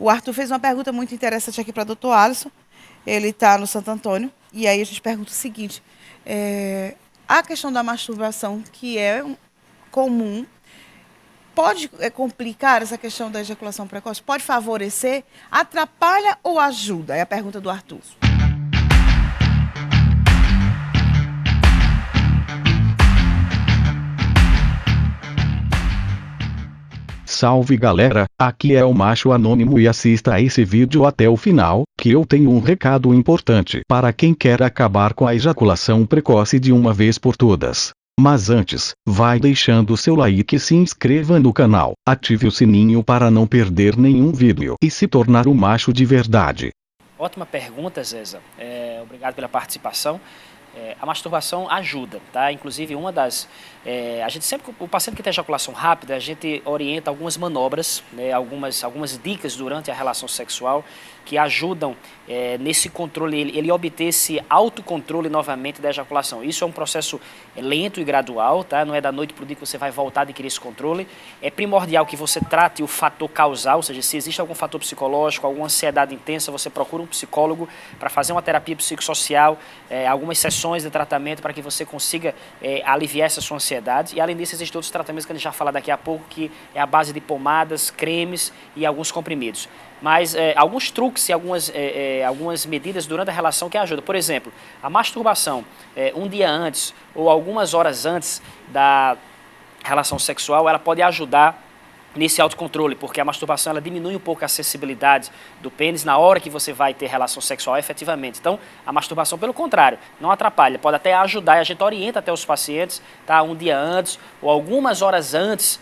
O Arthur fez uma pergunta muito interessante aqui para o doutor Alisson. Ele está no Santo Antônio. E aí a gente pergunta o seguinte. A questão da masturbação, que é comum, pode complicar essa questão da ejaculação precoce? Pode favorecer? Atrapalha ou ajuda? É a pergunta do Arthur. Salve galera, aqui é o Macho Anônimo e assista a esse vídeo até o final, que eu tenho um recado importante para quem quer acabar com a ejaculação precoce de uma vez por todas. Mas antes, vai deixando seu like e se inscreva no canal, ative o sininho para não perder nenhum vídeo e se tornar um macho de verdade. Ótima pergunta, Zeza. Obrigado pela participação. A masturbação ajuda, tá? Inclusive a gente sempre, o paciente que tem ejaculação rápida, a gente orienta algumas manobras, né, algumas dicas durante a relação sexual que ajudam nesse controle, ele obter esse autocontrole novamente da ejaculação. Isso é um processo lento e gradual, tá? Não é da noite para o dia que você vai voltar a adquirir esse controle. É primordial que você trate o fator causal, ou seja, se existe algum fator psicológico, alguma ansiedade intensa, você procura um psicólogo para fazer uma terapia psicossocial, algumas sessões de tratamento para que você consiga aliviar essa sua ansiedade. E além disso, existem outros tratamentos que a gente já falar daqui a pouco, que é a base de pomadas, cremes e alguns comprimidos. Mas alguns truques e algumas medidas durante a relação que ajudam. Por exemplo, a masturbação um dia antes ou algumas horas antes da relação sexual, ela pode ajudar nesse autocontrole, porque a masturbação ela diminui um pouco a sensibilidade do pênis na hora que você vai ter relação sexual efetivamente. Então, a masturbação, pelo contrário, não atrapalha, pode até ajudar, e a gente orienta até os pacientes, tá? Um dia antes ou algumas horas antes,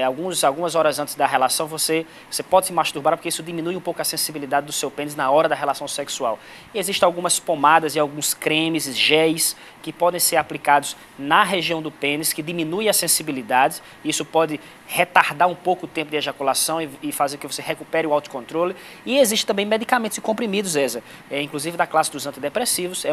algumas horas antes da relação, você pode se masturbar, porque isso diminui um pouco a sensibilidade do seu pênis na hora da relação sexual. E existem algumas pomadas e alguns cremes e géis que podem ser aplicados na região do pênis, que diminui a sensibilidade. Isso pode retardar um pouco o tempo de ejaculação e fazer que você recupere o autocontrole. E existem também medicamentos e comprimidos, Zeza, inclusive da classe dos antidepressivos.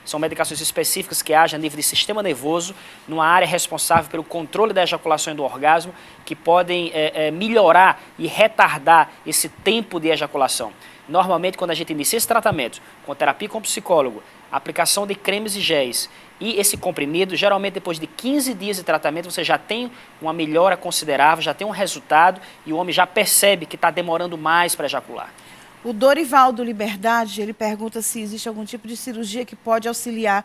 São medicações específicas que agem a nível de sistema nervoso, numa área responsável pelo controle da ejaculação e do orgasmo, que podem melhorar e retardar esse tempo de ejaculação. Normalmente, quando a gente inicia esse tratamento, com terapia com psicólogo, aplicação de cremes e géis e esse comprimido, geralmente depois de 15 dias de tratamento você já tem uma melhora considerável, já tem um resultado e o homem já percebe que está demorando mais para ejacular. O Dorivaldo Liberdade, ele pergunta se existe algum tipo de cirurgia que pode auxiliar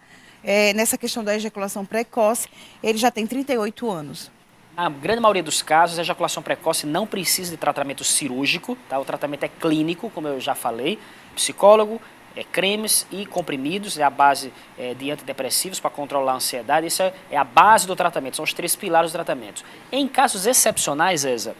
nessa questão da ejaculação precoce. Ele já tem 38 anos. Na grande maioria dos casos, a ejaculação precoce não precisa de tratamento cirúrgico, tá? O tratamento é clínico, como eu já falei, psicólogo, cremes e comprimidos, é a base de antidepressivos para controlar a ansiedade. Isso é a base do tratamento, são os 3 pilares do tratamento. Em casos excepcionais, Zeza,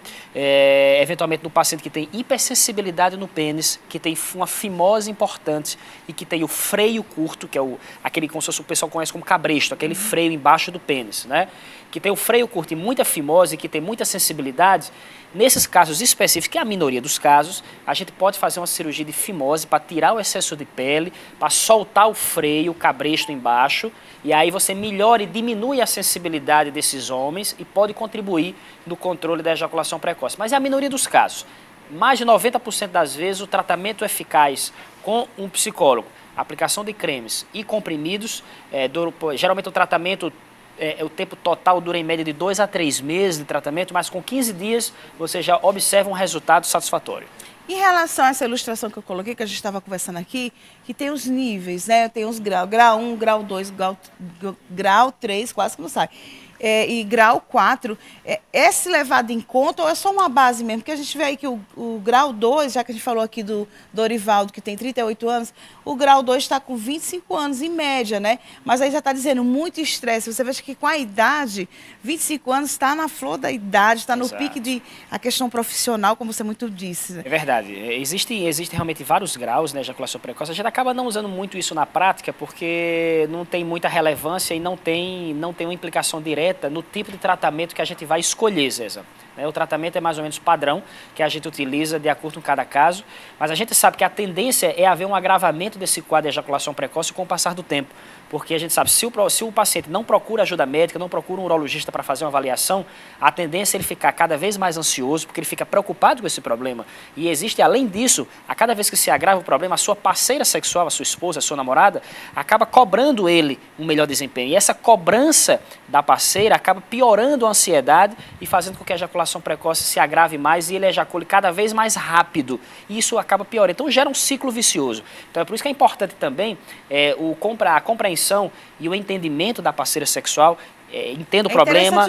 eventualmente no paciente que tem hipersensibilidade no pênis, que tem uma fimose importante e que tem o freio curto, que é aquele como se o pessoal conhece como cabresto, aquele freio embaixo do pênis, né? Que tem o freio curto e muita fimose, que tem muita sensibilidade. Nesses casos específicos, que é a minoria dos casos, a gente pode fazer uma cirurgia de fimose para tirar o excesso de pele, para soltar o freio, o cabresto embaixo, e aí você melhora e diminui a sensibilidade desses homens e pode contribuir no controle da ejaculação precoce. Mas é a minoria dos casos. Mais de 90% das vezes o tratamento eficaz com um psicólogo, aplicação de cremes e comprimidos, geralmente o tratamento o tempo total dura em média de 2 a 3 meses de tratamento, mas com 15 dias você já observa um resultado satisfatório. Em relação a essa ilustração que eu coloquei, que a gente estava conversando aqui, que tem os níveis, né? Tem os graus, grau 1, grau 2, grau 3, quase que não sai. E grau 4, é se levado em conta ou é só uma base mesmo? Porque a gente vê aí que o grau 2, já que a gente falou aqui do Dorivaldo, que tem 38 anos, o grau 2 está com 25 anos em média, né? Mas aí já está dizendo muito estresse. Você vê que com a idade, 25 anos está na flor da idade, está no pique de a questão profissional, como você muito disse. Né? É verdade. Existem realmente vários graus, né, de ejaculação precoce. A gente acaba não usando muito isso na prática porque não tem muita relevância e não tem uma implicação direta no tipo de tratamento que a gente vai escolher, Zeza. né? O tratamento é mais ou menos padrão, que a gente utiliza de acordo com cada caso, mas a gente sabe que a tendência é haver um agravamento desse quadro de ejaculação precoce com o passar do tempo. Porque a gente sabe, se o paciente não procura ajuda médica, não procura um urologista para fazer uma avaliação, a tendência é ele ficar cada vez mais ansioso, porque ele fica preocupado com esse problema. E existe, além disso, a cada vez que se agrava o problema, a sua parceira sexual, a sua esposa, a sua namorada, acaba cobrando ele um melhor desempenho. E essa cobrança da parceira acaba piorando a ansiedade e fazendo com que a ejaculação precoce se agrave mais e ele ejacule cada vez mais rápido. E isso acaba piorando. Então gera um ciclo vicioso. Então é por isso que é importante também a compreensão e o entendimento da parceira sexual. Entenda o problema,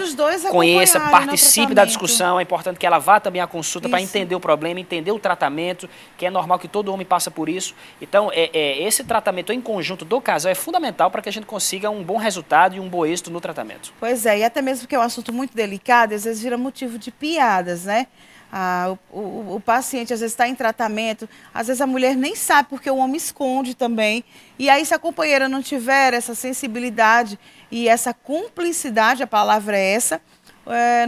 conheça, participe da discussão. É importante que ela vá também à consulta para entender o problema, entender o tratamento, que é normal que todo homem passa por isso. Então, esse tratamento em conjunto do casal é fundamental para que a gente consiga um bom resultado e um bom êxito no tratamento. Pois é, e até mesmo porque é um assunto muito delicado, às vezes vira motivo de piadas, né? O paciente às vezes está em tratamento, às vezes a mulher nem sabe porque o homem esconde também. E aí se a companheira não tiver essa sensibilidade e essa cumplicidade, a palavra é essa,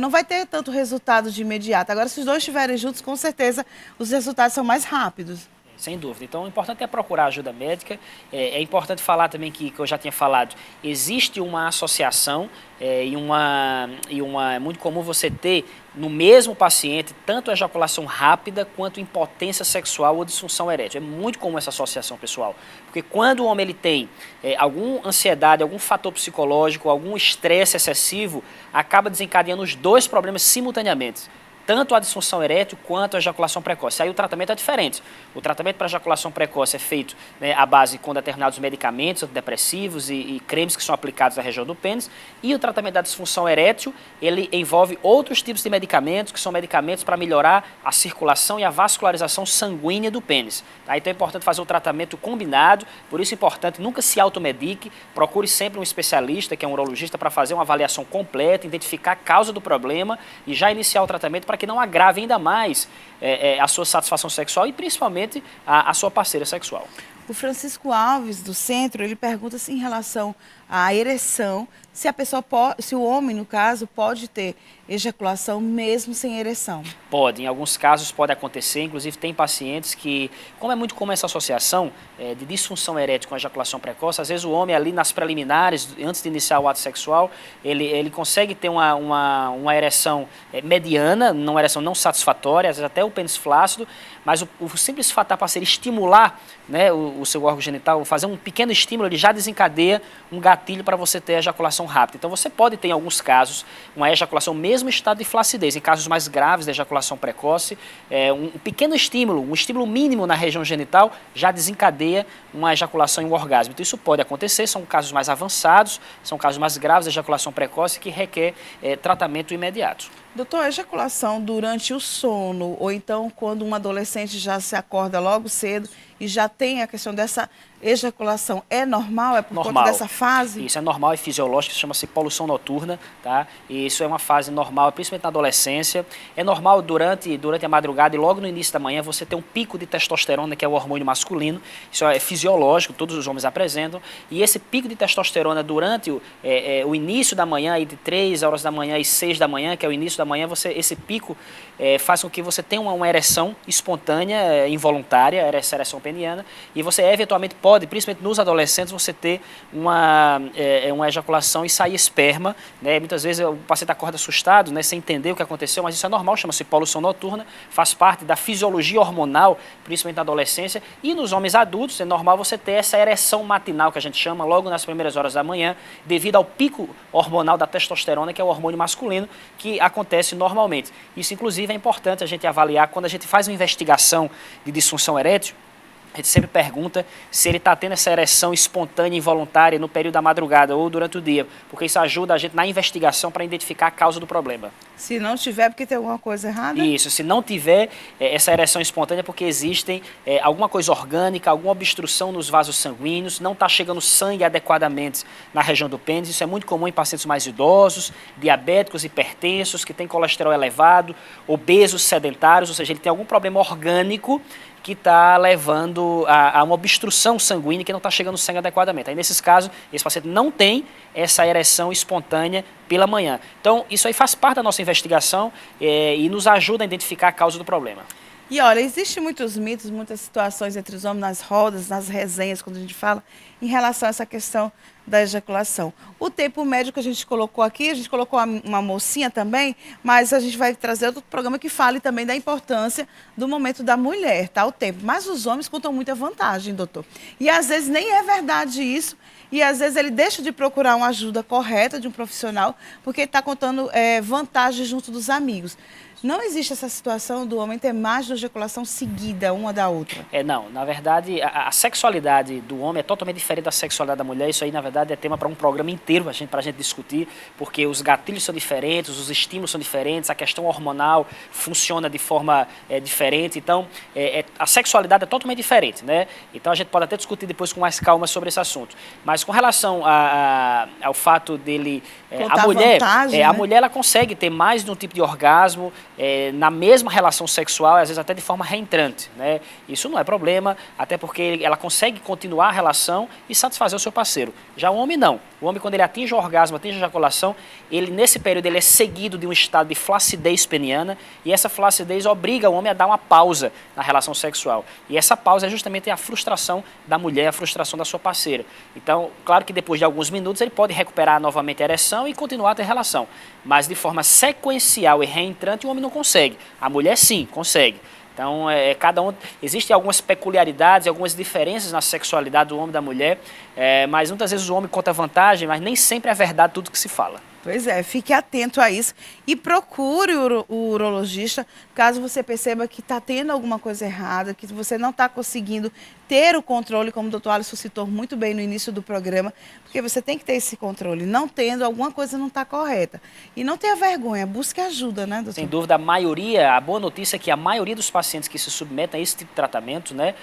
não vai ter tanto resultado de imediato. Agora, se os dois estiverem juntos, com certeza os resultados são mais rápidos. Sem dúvida. Então, o importante é procurar ajuda médica. É importante falar também que eu já tinha falado, existe uma associação é muito comum você ter no mesmo paciente tanto ejaculação rápida quanto impotência sexual ou disfunção erétil. É muito comum essa associação, pessoal. Porque quando o homem ele tem alguma ansiedade, algum fator psicológico, algum estresse excessivo, acaba desencadeando os dois problemas simultaneamente. Tanto a disfunção erétil quanto a ejaculação precoce. Aí o tratamento é diferente. O tratamento para ejaculação precoce é feito, né, à base com determinados medicamentos antidepressivos e cremes que são aplicados na região do pênis. E o tratamento da disfunção erétil, ele envolve outros tipos de medicamentos, que são medicamentos para melhorar a circulação e a vascularização sanguínea do pênis. Tá? Então é importante fazer o tratamento combinado, por isso é importante nunca se automedique, procure sempre um especialista, que é um urologista, para fazer uma avaliação completa, identificar a causa do problema e já iniciar o tratamento para que não agrave ainda mais a sua satisfação sexual e principalmente a sua parceira sexual. O Francisco Alves, do Centro, ele pergunta assim, em relação à ereção, se a pessoa pode, se o homem, no caso, pode ter ejaculação mesmo sem ereção. Pode, em alguns casos pode acontecer, inclusive tem pacientes que, como é muito comum essa associação de disfunção erétil com ejaculação precoce, às vezes o homem ali nas preliminares, antes de iniciar o ato sexual, ele consegue ter uma ereção mediana, uma ereção não satisfatória, às vezes até o pênis flácido, mas o simples fato da parceira estimular, né, o seu órgão genital, fazer um pequeno estímulo, ele já desencadeia um gatilho para você ter ejaculação rápida. Então você pode ter em alguns casos uma ejaculação mesmo em estado de flacidez. Em casos mais graves da ejaculação precoce, um pequeno estímulo, um estímulo mínimo na região genital já desencadeia uma ejaculação e um orgasmo. Então isso pode acontecer, são casos mais avançados, são casos mais graves da ejaculação precoce que requer tratamento imediato. Doutor, a ejaculação durante o sono, ou então quando um adolescente já se acorda logo cedo e já tem a questão dessa ejaculação, é normal? É por conta dessa fase? Isso é normal e fisiológico, chama-se poluição noturna, tá? E isso é uma fase normal, principalmente na adolescência. É normal durante a madrugada e logo no início da manhã você ter um pico de testosterona, que é o hormônio masculino. Isso é fisiológico, todos os homens apresentam. E esse pico de testosterona durante o início da manhã, aí de 3 horas da manhã e 6 da manhã, que é o início da manhã, esse pico faz com que você tenha uma ereção espontânea, involuntária, essa ereção peniana, e você eventualmente pode, principalmente nos adolescentes, você ter uma ejaculação e sair esperma, né? Muitas vezes o paciente acorda assustado, né, sem entender o que aconteceu, mas isso é normal, chama-se poluição noturna, faz parte da fisiologia hormonal, principalmente na adolescência, e nos homens adultos é normal você ter essa ereção matinal, que a gente chama, logo nas primeiras horas da manhã, devido ao pico hormonal da testosterona, que é o hormônio masculino, que acontece normalmente. Isso, inclusive, é importante a gente avaliar quando a gente faz uma investigação de disfunção erétil. A gente sempre pergunta se ele está tendo essa ereção espontânea e involuntária no período da madrugada ou durante o dia, porque isso ajuda a gente na investigação para identificar a causa do problema. Se não tiver, porque tem alguma coisa errada? Isso, se não tiver essa ereção espontânea, porque existem alguma coisa orgânica, alguma obstrução nos vasos sanguíneos, não está chegando sangue adequadamente na região do pênis. Isso é muito comum em pacientes mais idosos, diabéticos, hipertensos, que têm colesterol elevado, obesos, sedentários, ou seja, ele tem algum problema orgânico que está levando a uma obstrução sanguínea que não está chegando sangue adequadamente. Aí, nesses casos, esse paciente não tem essa ereção espontânea pela manhã. Então, isso aí faz parte da nossa investigação. investigação e nos ajuda a identificar a causa do problema. E olha, existem muitos mitos, muitas situações entre os homens nas rodas, nas resenhas, quando a gente fala, em relação a essa questão da ejaculação. O tempo médio que a gente colocou aqui, a gente colocou uma mocinha também, mas a gente vai trazer outro programa que fale também da importância do momento da mulher, tá? O tempo. Mas os homens contam muita vantagem, doutor. E às vezes nem é verdade isso, e às vezes ele deixa de procurar uma ajuda correta de um profissional, porque ele está contando vantagens junto dos amigos. Não existe essa situação do homem ter mais de uma ejaculação seguida, uma da outra? Não. Na verdade, a sexualidade do homem é totalmente diferente da sexualidade da mulher. Isso aí, na verdade, é tema para um programa inteiro para a gente discutir, porque os gatilhos são diferentes, os estímulos são diferentes, a questão hormonal funciona de forma diferente. Então, a sexualidade é totalmente diferente, né? Então, a gente pode até discutir depois com mais calma sobre esse assunto. Mas com relação ao fato dele... a mulher ela consegue ter mais de um tipo de orgasmo, na mesma relação sexual, às vezes até de forma reentrante, né? Isso não é problema, até porque ela consegue continuar a relação e satisfazer o seu parceiro. Já o homem não. O homem, quando ele atinge o orgasmo, atinge a ejaculação, ele nesse período ele é seguido de um estado de flacidez peniana, e essa flacidez obriga o homem a dar uma pausa na relação sexual. E essa pausa é justamente a frustração da mulher, a frustração da sua parceira. Então, claro que depois de alguns minutos ele pode recuperar novamente a ereção e continuar a ter relação. Mas de forma sequencial e reentrante o homem não consegue. A mulher sim, consegue. Então, cada um... Existem algumas peculiaridades, algumas diferenças na sexualidade do homem e da mulher, mas muitas vezes o homem conta vantagem, mas nem sempre é verdade tudo que se fala. Pois é, fique atento a isso e procure o urologista caso você perceba que está tendo alguma coisa errada, que você não está conseguindo ter o controle, como o doutor Alisson citou muito bem no início do programa, porque você tem que ter esse controle. Não tendo, alguma coisa não está correta. E não tenha vergonha, busque ajuda, né, doutor? Sem dúvida, a boa notícia é que a maioria dos pacientes que se submetem a esse tipo de tratamento, né,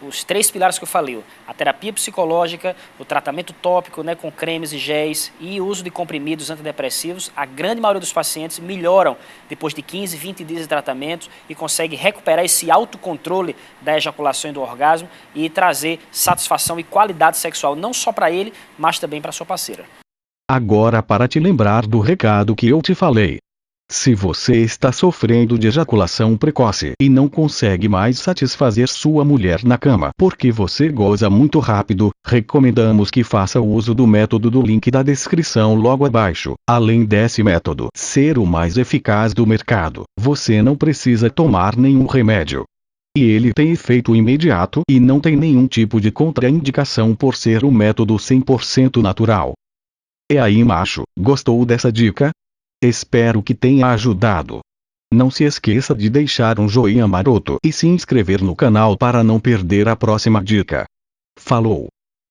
os 3 pilares que eu falei, a terapia psicológica, o tratamento tópico, né, com cremes e géis e o uso de comprimidos antidepressivos, a grande maioria dos pacientes melhoram depois de 15, 20 dias de tratamento e consegue recuperar esse autocontrole da ejaculação e do orgasmo e trazer satisfação e qualidade sexual, não só para ele, mas também para sua parceira. Agora, para te lembrar do recado que eu te falei. Se você está sofrendo de ejaculação precoce e não consegue mais satisfazer sua mulher na cama porque você goza muito rápido, recomendamos que faça o uso do método do link da descrição logo abaixo. Além desse método ser o mais eficaz do mercado, você não precisa tomar nenhum remédio. E ele tem efeito imediato e não tem nenhum tipo de contraindicação por ser um método 100% natural. E aí, macho, gostou dessa dica? Espero que tenha ajudado. Não se esqueça de deixar um joinha maroto e se inscrever no canal para não perder a próxima dica. Falou!